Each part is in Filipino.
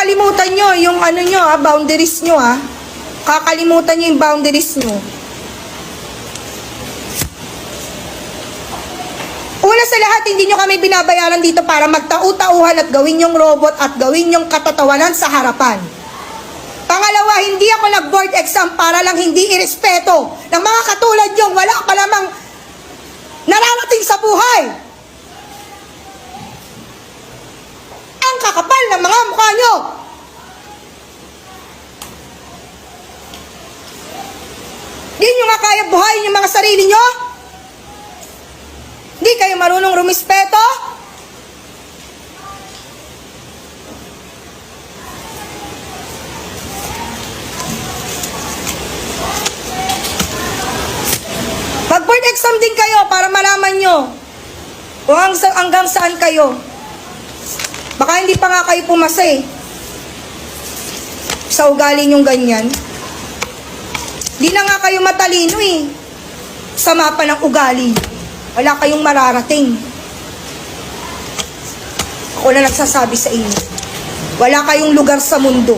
kakalimutan nyo yung ano nyo boundaries nyo Kakalimutan nyo yung boundaries nyo. Una sa lahat, hindi nyo kami binabayaran dito para magtau-tauhan at gawin yung robot at gawin yung katatawanan sa harapan. Pangalawa, hindi ako nag-board exam para lang hindi irespeto ng mga katulad yung wala pa namang nararating sa buhay. Ang kakapal ng mga mukha nyo. Di nyo nga kaya buhayin yung mga sarili nyo? Di kayo marunong rumispeto? Mag-board exam din kayo para malaman nyo kung hanggang saan kayo. Baka hindi pa nga kayo pumasa sa ugali nyong ganyan. Di na nga kayo matalino sa mapa ng ugali. Wala kayong mararating. Ako na nagsasabi sa inyo. Wala kayong lugar sa mundo.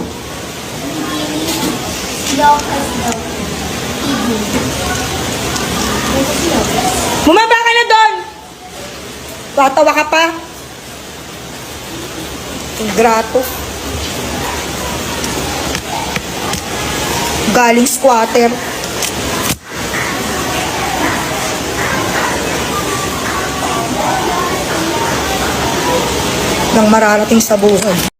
Bumaba ka na doon! Tatawa ka pa? Ingrato. Galing squatter. Nang mararating sa buhay.